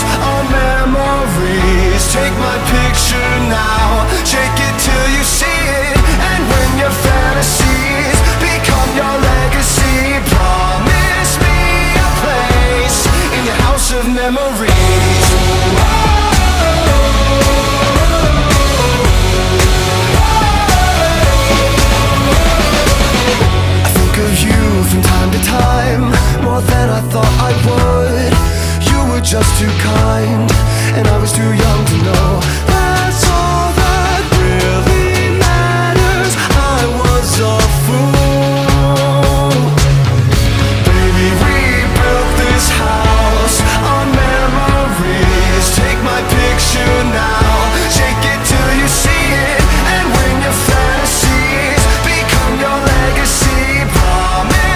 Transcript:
our memories. Take my picture now, shake it till you see it. And when your fantasies become your legacy, promise me a place in your house of memories. I think of you from time to time, more than I thought I would. You were just too kind, and I was too young to know